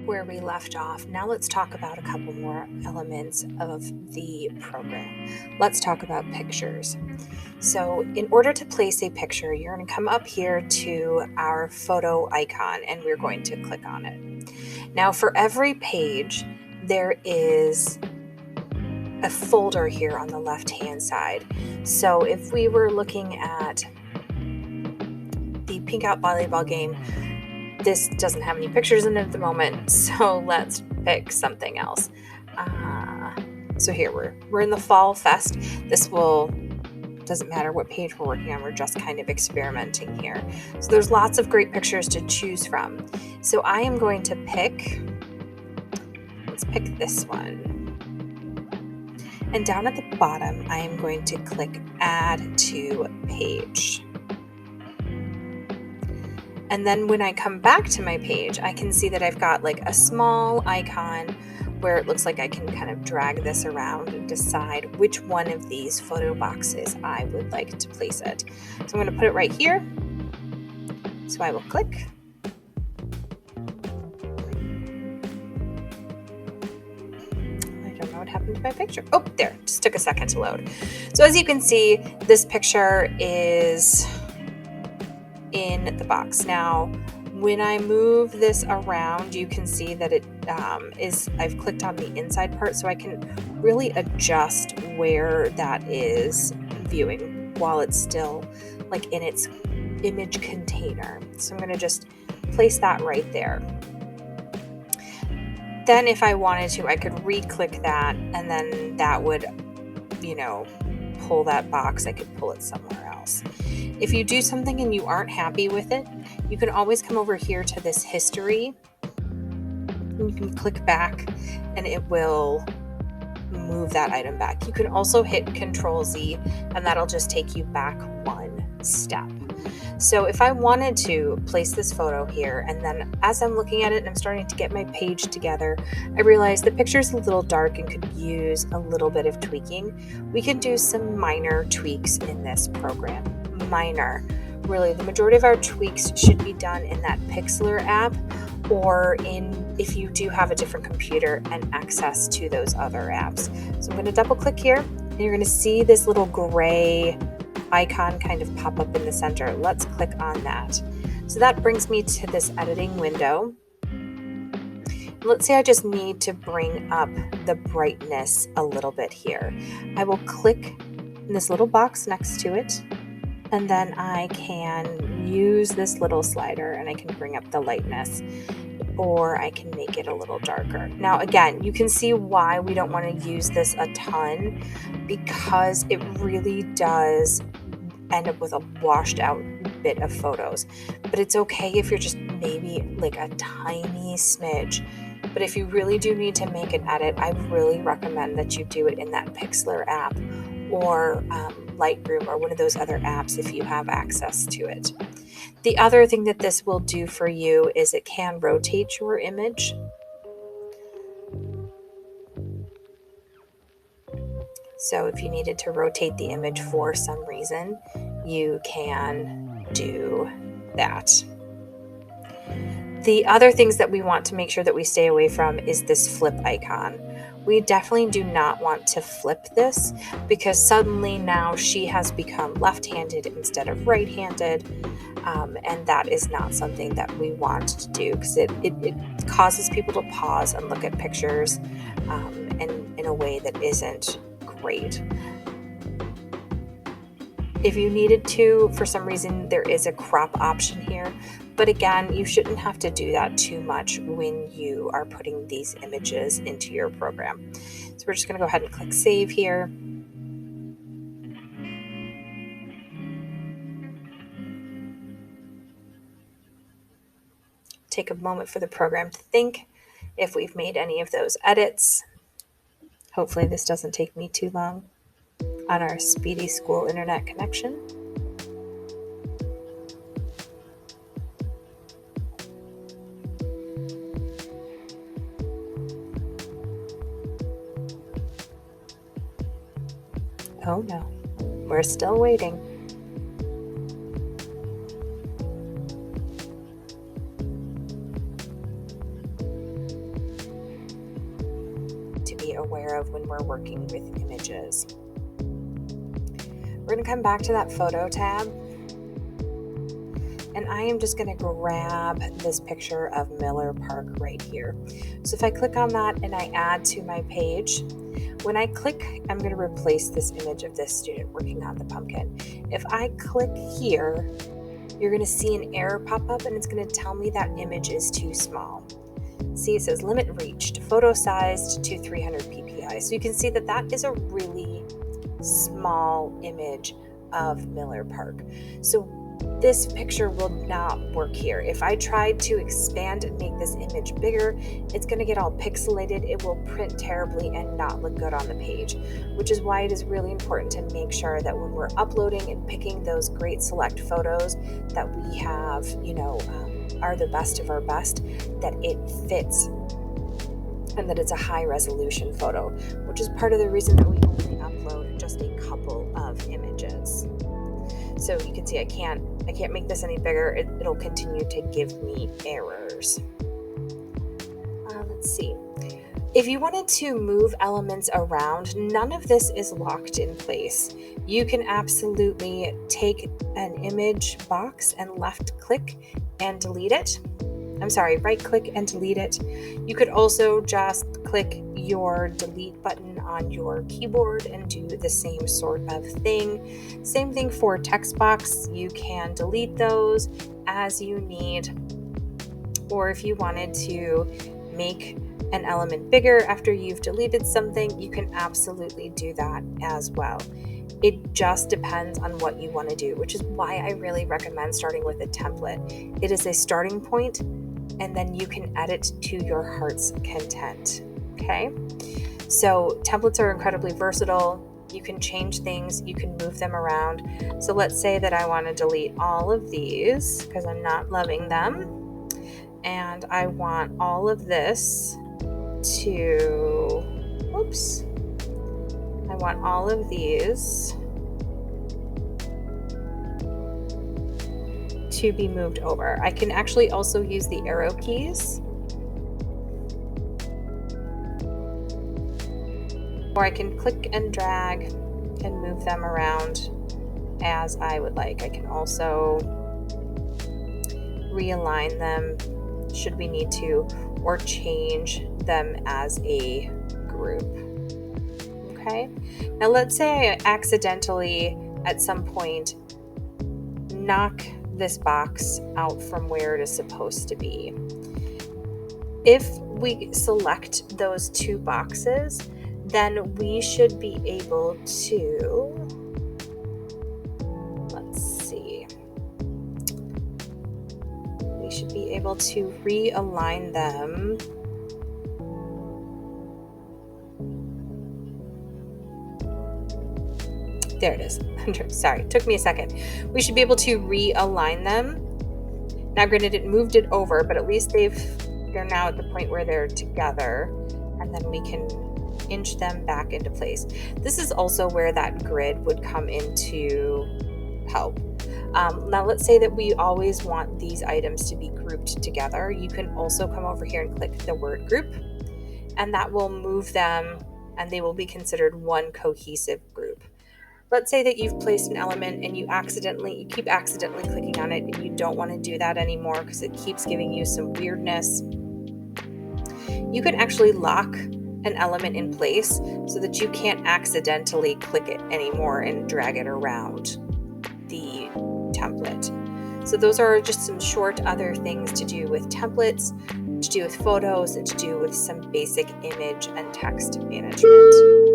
where we left off. Now let's talk about a couple more elements of the program. Let's talk about pictures. So in order to place a picture, you're going to come up here to our photo icon and we're going to click on it. Now for every page, there is a folder here on the left-hand side. So if we were looking at the Pink Out volleyball game, this doesn't have any pictures in it at the moment, so let's pick something else. So here we're in the Fall Fest. Doesn't matter what page we're working on, we're just kind of experimenting here. So there's lots of great pictures to choose from. So I am going to let's pick this one. And down at the bottom, I am going to click Add to Page. And then when I come back to my page, I can see that I've got like a small icon where it looks like I can kind of drag this around and decide which one of these photo boxes I would like to place it. So I'm going to put it right here. So I will click. I don't know what happened to my picture. Oh, there, just took a second to load. So as you can see, this picture is in the box. Now, when I move this around, you can see that I've clicked on the inside part, so I can really adjust where that is viewing while it's still like in its image container. So I'm going to just place that right there. Then if I wanted to, I could re-click that and then that would, pull that box. I could pull it somewhere else. If you do something and you aren't happy with it, you can always come over here to this history and you can click back and it will move that item back. You can also hit Control-Z and that'll just take you back one step. So if I wanted to place this photo here, and then as I'm looking at it and I'm starting to get my page together, I realize the picture's a little dark and could use a little bit of tweaking. We can do some minor tweaks in this program. Minor. Really, the majority of our tweaks should be done in that Pixlr app or if you do have a different computer and access to those other apps. So I'm going to double click here and you're going to see this little gray icon kind of pop up in the center. Let's click on that. So that brings me to this editing window. Let's say I just need to bring up the brightness a little bit here. I will click in this little box next to it, and then I can use this little slider and I can bring up the lightness, or I can make it a little darker. Now again, you can see why we don't want to use this a ton, because it really does end up with a washed out bit of photos. But it's okay if you're just maybe like a tiny smidge. But if you really do need to make an edit, I really recommend that you do it in that Pixlr app or Lightroom or one of those other apps if you have access to it. The other thing that this will do for you is it can rotate your image. So if you needed to rotate the image for some reason, you can do that. The other things that we want to make sure that we stay away from is this flip icon. We definitely do not want to flip this, because suddenly now she has become left-handed instead of right-handed, and that is not something that we want to do, because it causes people to pause and look at pictures in a way that isn't great. If you needed to, for some reason, there is a crop option here, but again, you shouldn't have to do that too much when you are putting these images into your program. So we're just going to go ahead and click Save here. Take a moment for the program to think if we've made any of those edits. Hopefully this doesn't take me too long on our speedy school internet connection. Oh no, we're still waiting. aware of when we're working with images. We're going to come back to that photo tab, and I am just going to grab this picture of Miller Park right here. So if I click on that and I add to my page, when I click, I'm going to replace this image of this student working on the pumpkin. If I click here, you're going to see an error pop up, and it's going to tell me that image is too small. See, it says limit reached, photo sized to 300 ppi. So you can see that that is a really small image of Miller Park. So this picture will not work here. If I tried to expand and make this image bigger, it's going to get all pixelated. It will print terribly and not look good on the page, which is why it is really important to make sure that when we're uploading and picking those great select photos that we have, are the best of our best, that it fits and that it's a high resolution photo, which is part of the reason that we only upload just a couple of images. So you can see I can't make this any bigger. It'll continue to give me errors. Let's see. If you wanted to move elements around, none of this is locked in place. You can absolutely take an image box and left click and delete it. Right click and delete it. You could also just click your delete button on your keyboard and do the same sort of thing. Same thing for text box. You can delete those as you need. Or if you wanted to make an element bigger after you've deleted something, you can absolutely do that as well. It just depends on what you want to do, which is why I really recommend starting with a template. It is a starting point, and then you can edit to your heart's content. Okay? So templates are incredibly versatile. You can change things, you can move them around. So let's say that I want to delete all of these because I'm not loving them. And I want all of this I want all of these to be moved over. I can actually also use the arrow keys, or I can click and drag and move them around as I would like. I can also realign them should we need to, or change them as a group. Okay, now let's say I accidentally at some point knock this box out from where it is supposed to be. If we select those two boxes, then we should be able to, we should be able to realign them. There it is. Sorry, it took me a second. We should be able to realign them. Now, granted, it moved it over, but at least they're now at the point where they're together, and then we can inch them back into place. This is also where that grid would come into help. Now, let's say that we always want these items to be grouped together. You can also come over here and click the word group, and that will move them, and they will be considered one cohesive group. Let's say that you've placed an element and you keep accidentally clicking on it, and you don't want to do that anymore because it keeps giving you some weirdness. You can actually lock an element in place so that you can't accidentally click it anymore and drag it around the template. So those are just some short other things to do with templates, to do with photos, and to do with some basic image and text management.